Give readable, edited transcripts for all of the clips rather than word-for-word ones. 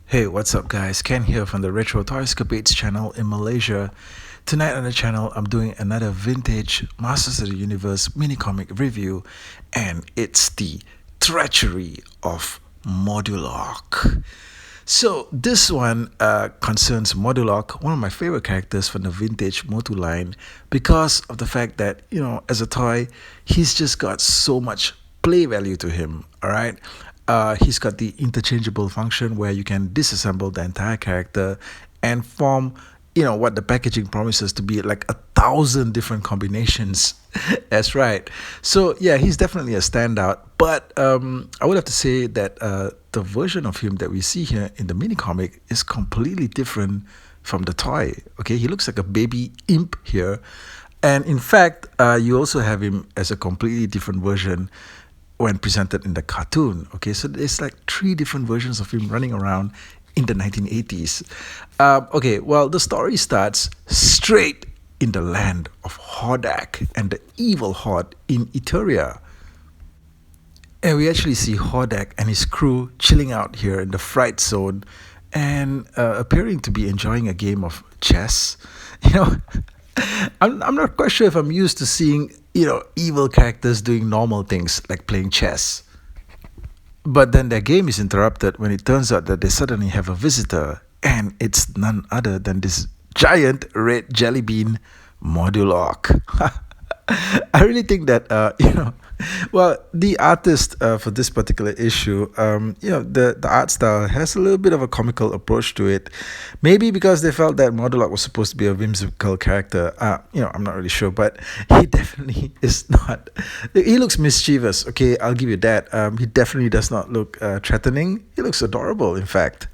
Hey, what's up, guys? Ken here from the Retro Toyscapades channel in Malaysia. Tonight on the channel, I'm doing another vintage Masters of the Universe mini comic review, and it's the Treachery of Modulok. So this one concerns Modulok, one of my favorite characters from the vintage MOTU line, because of the fact that, as a toy, he's just got so much play value to him. All right. He's got the interchangeable function where you can disassemble the entire character and form, what the packaging promises to be like 1,000 different combinations. That's right. So yeah, he's definitely a standout. But I would have to say that the version of him that we see here in the mini comic is completely different from the toy. Okay, he looks like a baby imp here, and in fact, you also have him as a completely different version when presented in the cartoon. Okay, so there's like three different versions of him running around in the 1980s. Okay, well, the story starts straight in the land of Hordak and the evil horde in Eteria. And we actually see Hordak and his crew chilling out here in the fright zone and appearing to be enjoying a game of chess. You know, I'm not quite sure if I'm used to seeing, evil characters doing normal things like playing chess. But then their game is interrupted when it turns out that they suddenly have a visitor, and it's none other than this giant red jelly bean Modulok. I really think that well, the artist for this particular issue, the art style has a little bit of a comical approach to it. Maybe because they felt that Modulok was supposed to be a whimsical character. I'm not really sure, but he definitely is not. He looks mischievous. Okay, I'll give you that. He definitely does not look threatening. He looks adorable, in fact.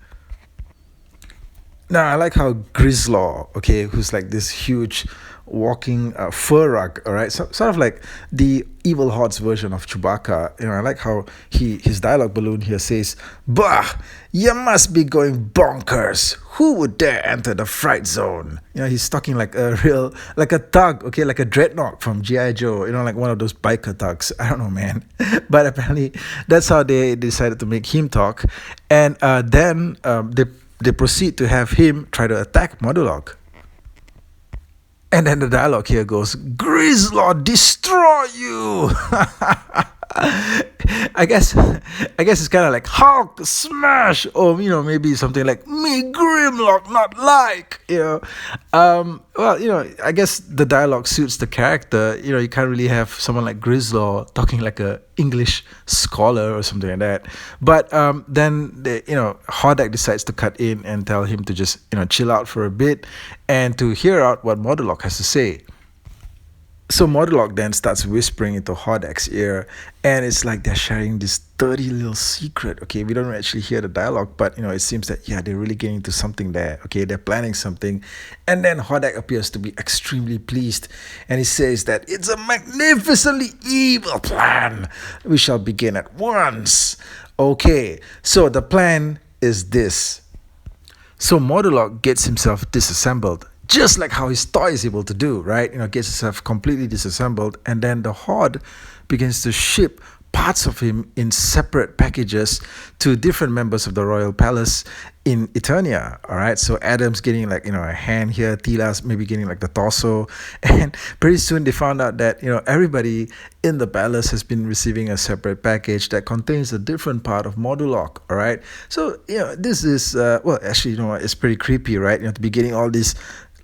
Now, I like how Grislaw, okay, who's like this huge walking fur rug, all right, sort of like the evil horde's version of Chewbacca. I like how his dialogue balloon here says, "Bah, you must be going bonkers. Who would dare enter the fright zone?" He's talking like a real, like a thug, okay, like a dreadnought from G.I. Joe, like one of those biker thugs. I don't know, man. But apparently, that's how they decided to make him talk. And then they proceed to have him try to attack Modulok. And then the dialogue here goes, "Grislaw, destroy you!" I guess it's kind of like Hulk smash, or maybe something like "Me Grimlock, not like." Well, I guess the dialogue suits the character. You can't really have someone like Grislaw talking like a English scholar or something like that. But then Hordak decides to cut in and tell him to just chill out for a bit and to hear out what Modulok has to say. So Modulok then starts whispering into Hordak's ear, and it's like they're sharing this dirty little secret. Okay, we don't actually hear the dialogue, but it seems that they're really getting into something there. Okay, they're planning something, and then Hordak appears to be extremely pleased, and he says that it's a magnificently evil plan. We shall begin at once. Okay, so the plan is this. So Modulok gets himself disassembled, just like how his toy is able to do, right? Gets himself completely disassembled, and then the Horde begins to ship parts of him in separate packages to different members of the royal palace in Eternia. All right, so Adam's getting like a hand here, Tila's maybe getting like the torso, and pretty soon they found out that everybody in the palace has been receiving a separate package that contains a different part of Modulok. All right, so this is well, actually, it's pretty creepy, right? To be getting all these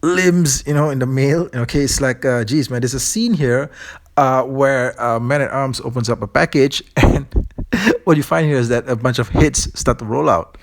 limbs in the mail. Okay, it's like geez, man, there's a scene here where Man at Arms opens up a package, and what you find here is that a bunch of hits start to roll out.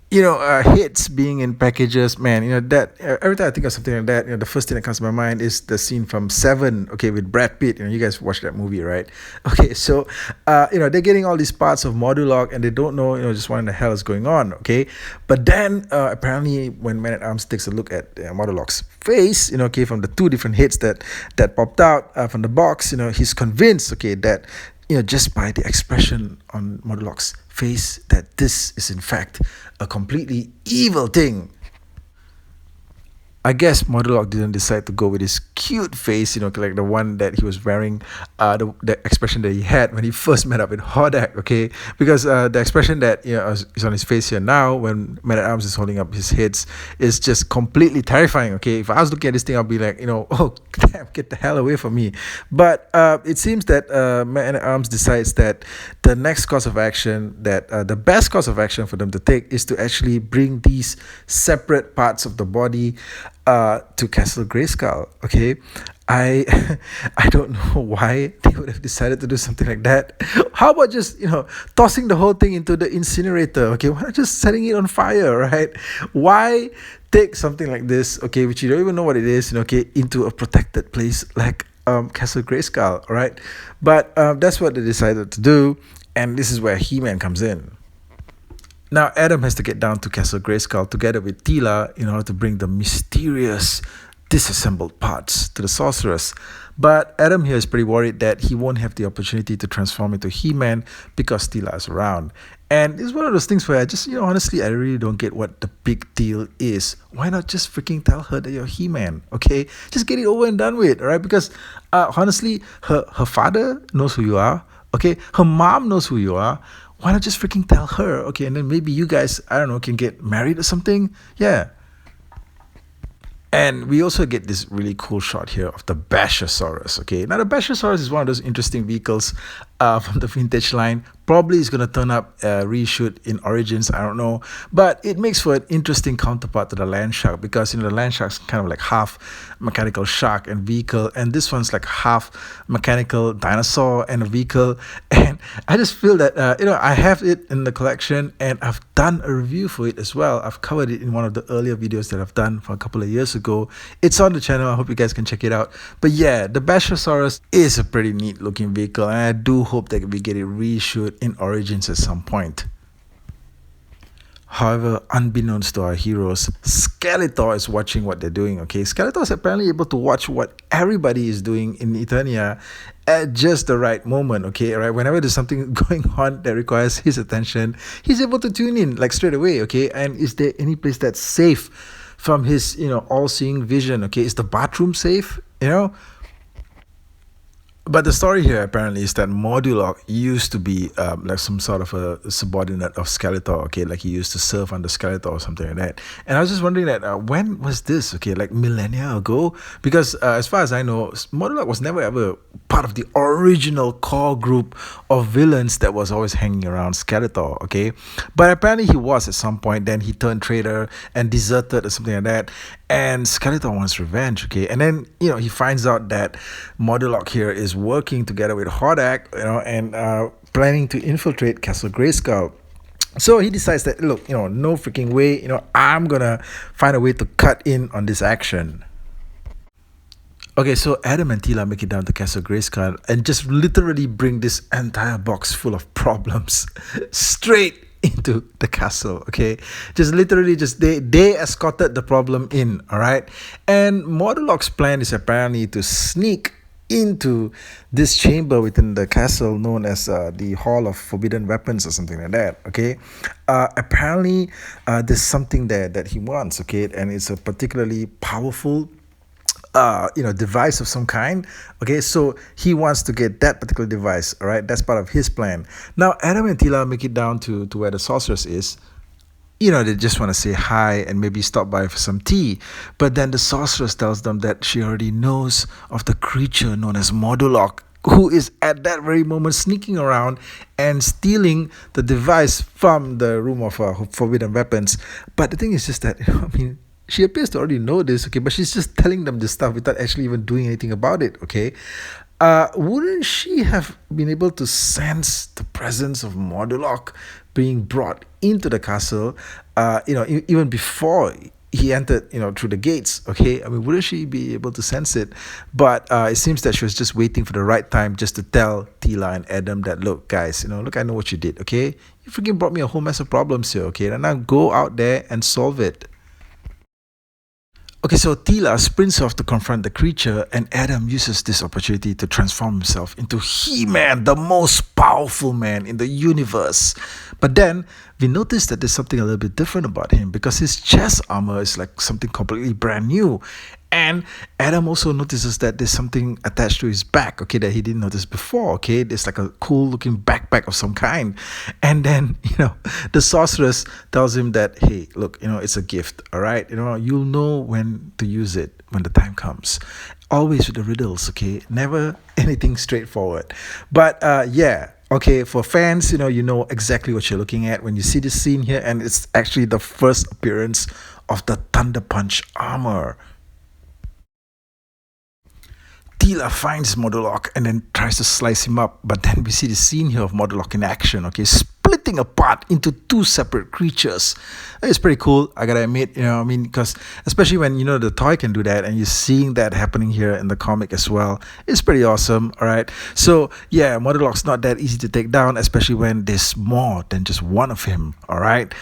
Hits being in packages, man. That every time I think of something like that, the first thing that comes to my mind is the scene from Seven, okay, with Brad Pitt. You guys watched that movie, right? Okay, so they're getting all these parts of Modulok, and they don't know, just what in the hell is going on, okay? But then apparently, when Man at Arms takes a look at Modulok's face, okay, from the two different hits that popped out from the box, he's convinced, okay, that just by the expression on Modulok's face, that this is in fact a completely evil thing. I guess Modulok didn't decide to go with his cute face, like the one that he was wearing, the expression that he had when he first met up with Hordak, okay? Because the expression that is on his face here now when Man at Arms is holding up his heads is just completely terrifying, okay? If I was looking at this thing, I'll be like, oh, damn, get the hell away from me. But it seems that Man at Arms decides that the next course of action, that the best course of action for them to take is to actually bring these separate parts of the body to Castle Grayskull. Okay, I I don't know why they would have decided to do something like that. How about just tossing the whole thing into the incinerator? Okay, why not just setting it on fire, right? Why take something like this, okay, which you don't even know what it is, okay, into a protected place like Castle Grayskull, right? But that's what they decided to do, and this is where He-Man comes in. Now, Adam has to get down to Castle Grayskull together with Teela in order to bring the mysterious disassembled parts to the sorceress. But Adam here is pretty worried that he won't have the opportunity to transform into He-Man because Teela is around. And it's one of those things where I just, honestly, I really don't get what the big deal is. Why not just freaking tell her that you're He-Man, okay? Just get it over and done with, all right? Because honestly, her father knows who you are, okay? Her mom knows who you are. Why not just freaking tell her? Okay, and then maybe you guys, I don't know, can get married or something. Yeah. And we also get this really cool shot here of the Bashosaurus, okay? Now, the Bashosaurus is one of those interesting vehicles from the vintage line. Probably is going to turn up reshoot in Origins, I don't know. But it makes for an interesting counterpart to the Land Shark because, the Land Shark's kind of like half mechanical shark and vehicle. And this one's like half mechanical dinosaur and a vehicle. And I just feel that, I have it in the collection and I've done a review for it as well. I've covered it in one of the earlier videos that I've done for a couple of years ago. It's on the channel. I hope you guys can check it out. But yeah, the Bashosaurus is a pretty neat looking vehicle. And I do hope that we get it reshoot in Origins at some point. However, unbeknownst to our heroes, Skeletor is watching what they're doing, okay? Skeletor is apparently able to watch what everybody is doing in Eternia at just the right moment, okay? Right? Whenever there's something going on that requires his attention, he's able to tune in, like straight away, okay? And is there any place that's safe from his, all-seeing vision, okay? Is the bathroom safe, But the story here apparently is that Modulok used to be like some sort of a subordinate of Skeletor, okay? Like he used to serve under Skeletor or something like that. And I was just wondering that when was this, okay? Like millennia ago? Because as far as I know, Modulok was never ever part of the original core group of villains that was always hanging around Skeletor, okay? But apparently he was at some point. Then he turned traitor and deserted or something like that. And Skeletor wants revenge, okay? And then, he finds out that Modulok here is working together with Hordak, and planning to infiltrate Castle Grayskull. So he decides that, look, no freaking way, I'm gonna find a way to cut in on this action. Okay, so Adam and Teela make it down to Castle Grayskull and just literally bring this entire box full of problems straight into the castle, okay? Just literally they escorted the problem in, all right? And Modulok's plan is apparently to sneak into this chamber within the castle known as the Hall of Forbidden Weapons or something like that, okay? Apparently, there's something there that he wants, okay? And it's a particularly powerful device of some kind, okay? So he wants to get that particular device, all right? That's part of his plan. Now, Adam and Teela make it down to where the sorceress is. They just want to say hi and maybe stop by for some tea. But then the sorceress tells them that she already knows of the creature known as Modulok, who is at that very moment sneaking around and stealing the device from the room of forbidden weapons. But the thing is just that, she appears to already know this, okay, but she's just telling them this stuff without actually even doing anything about it, okay? Wouldn't she have been able to sense the presence of Modulok being brought into the castle, even before he entered, through the gates, okay? Wouldn't she be able to sense it? But it seems that she was just waiting for the right time just to tell Teela and Adam that, look, guys, look, I know what you did, okay? You freaking brought me a whole mess of problems here, okay? And now go out there and solve it. Okay, so Tila sprints off to confront the creature, and Adam uses this opportunity to transform himself into He-Man, the most powerful man in the universe. But then we notice that there's something a little bit different about him because his chest armor is like something completely brand new. And Adam also notices that there's something attached to his back, okay, that he didn't notice before, okay? There's like a cool looking backpack of some kind. And then, the sorceress tells him that, hey, look, it's a gift, all right? You'll know when to use it when the time comes. Always with the riddles, okay? Never anything straightforward. But yeah. Okay, for fans, you know exactly what you're looking at when you see this scene here, and it's actually the first appearance of the Thunder Punch armor. Tila finds Modulok and then tries to slice him up, but then we see the scene here of Modulok in action, okay, splitting apart into two separate creatures. It's pretty cool, I gotta admit, because especially when, the toy can do that and you're seeing that happening here in the comic as well, it's pretty awesome, alright? So, yeah, Modulok's not that easy to take down, especially when there's more than just one of him, alright?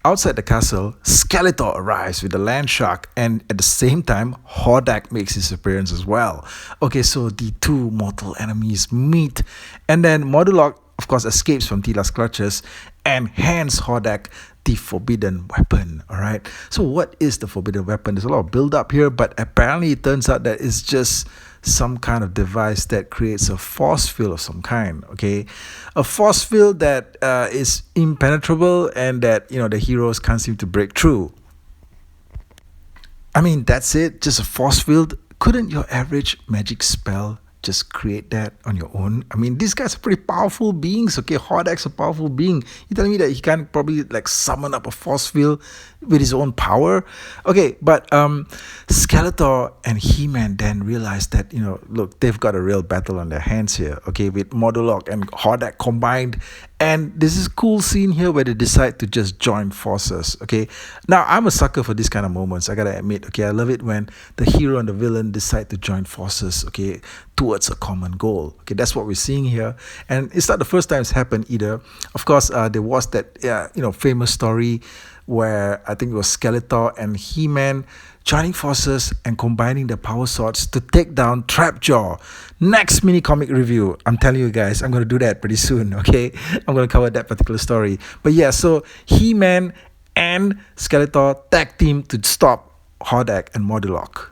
Outside the castle, Skeletor arrives with the land shark, and at the same time, Hordak makes his appearance as well. Okay, so the two mortal enemies meet, and then Modulok, of course, escapes from Tila's clutches and hands Hordak the forbidden weapon. Alright, so what is the forbidden weapon? There's a lot of build up here, but apparently it turns out that it's just some kind of device that creates a force field of some kind, okay? A force field that is impenetrable and that, the heroes can't seem to break through. I mean, that's it, just a force field. Couldn't your average magic spell just create that on your own? I mean, these guys are pretty powerful beings, okay? Hordak's a powerful being. You telling me that he can't probably summon up a force field with his own power? Okay, but Skeletor and He-Man then realize that, look, they've got a real battle on their hands here, okay, with Modulok and Hordak combined. And this is a cool scene here where they decide to just join forces, okay? Now, I'm a sucker for these kind of moments, I gotta admit, okay? I love it when the hero and the villain decide to join forces, okay, towards a common goal. Okay, that's what we're seeing here. And it's not the first time it's happened either. Of course, there was that, famous story where I think it was Skeletor and He-Man joining forces and combining their power swords to take down Trapjaw. Next mini comic review, I'm telling you guys, I'm going to do that pretty soon, okay? I'm going to cover that particular story. But yeah, so He-Man and Skeletor tag team to stop Hordak and Modulok.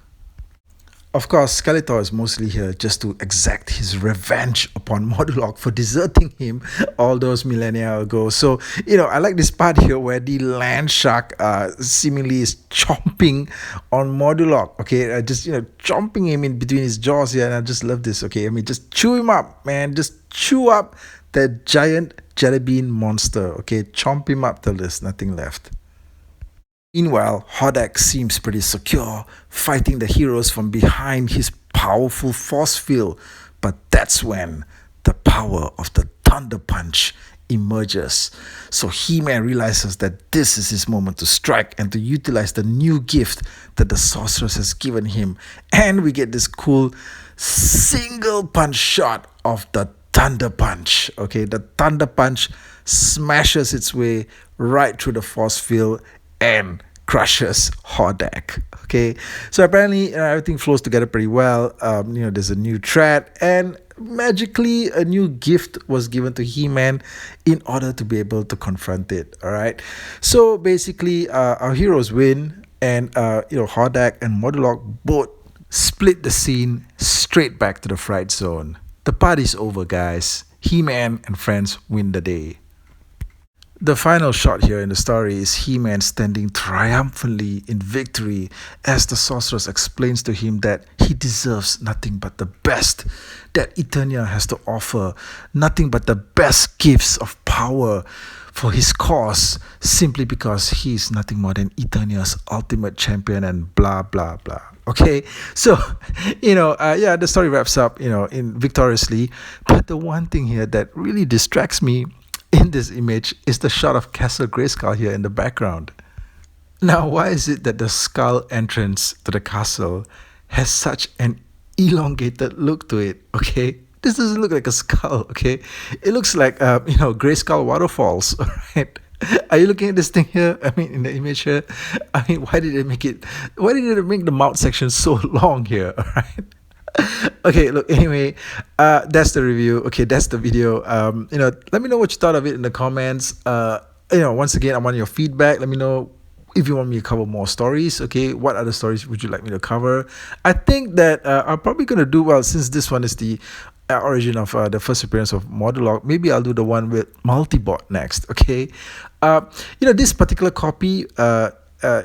Of course, Skeletor is mostly here just to exact his revenge upon Modulok for deserting him all those millennia ago. So, I like this part here where the land shark seemingly is chomping on Modulok, okay? Just, chomping him in between his jaws here, and I just love this, okay? I mean, just chew him up, man. Just chew up that giant jelly bean monster, okay? Chomp him up till there's nothing left. Meanwhile, Hordak seems pretty secure, fighting the heroes from behind his powerful force field. But that's when the power of the Thunder Punch emerges. So He-Man realizes that this is his moment to strike and to utilize the new gift that the sorceress has given him. And we get this cool single punch shot of the Thunder Punch. Okay, the Thunder Punch smashes its way right through the force field and crushes Hordak. Okay, so apparently everything flows together pretty well. There's a new threat, and magically a new gift was given to He-Man in order to be able to confront it. All right, so basically our heroes win, and Hordak and Modulok both split the scene straight back to the Fright Zone. The party's over, guys. He-Man and friends win the day. The final shot here in the story is He-Man standing triumphantly in victory as the sorceress explains to him that he deserves nothing but the best that Eternia has to offer, nothing but the best gifts of power for his cause, simply because he is nothing more than Eternia's ultimate champion and blah blah blah. Okay, so the story wraps up in victoriously, but the one thing here that really distracts me in this image is the shot of Castle Grayskull here in the background. Now, why is it that the skull entrance to the castle has such an elongated look to it? Okay, this doesn't look like a skull. Okay, it looks like Grayskull waterfalls. All right. Are you looking at this thing here? I mean, in the image here. I mean, why did they make it? Why did they make the mouth section so long here? All right. Okay, look, anyway, that's the review. Okay, that's the video. Let me know what you thought of it in the comments. Once again, I want your feedback. Let me know if you want me to cover more stories. Okay, what other stories would you like me to cover? I think that I'm probably gonna do, well, since this one is the origin of the first appearance of Modulok. Maybe I'll do the one with Multibot next. Okay, this particular copy.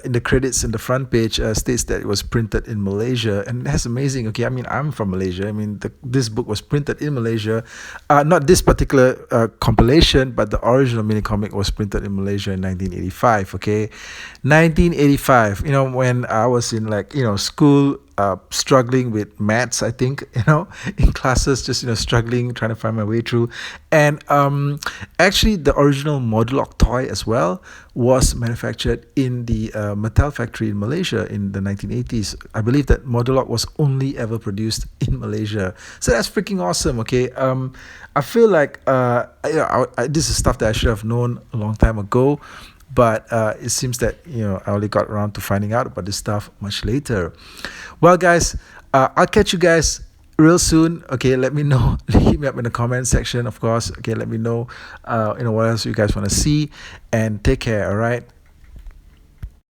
In the credits in the front page states that it was printed in Malaysia, and that's amazing. Okay, I mean, I'm from Malaysia. I mean, this book was printed in Malaysia. Not this particular compilation, but the original mini comic was printed in Malaysia in 1985. Okay, 1985. When I was in school, struggling with maths, I think, in classes, just struggling, trying to find my way through. And actually, the original Modulok toy as well was manufactured in the Mattel factory in Malaysia in the 1980s. I believe that Modulok was only ever produced in Malaysia, so that's freaking awesome. Okay, I feel like this is stuff that I should have known a long time ago. But it seems that I only got around to finding out about this stuff much later. Well, guys, I'll catch you guys real soon. Okay, let me know. Hit me up in the comment section, of course. Okay, let me know what else you guys want to see, and take care. All right.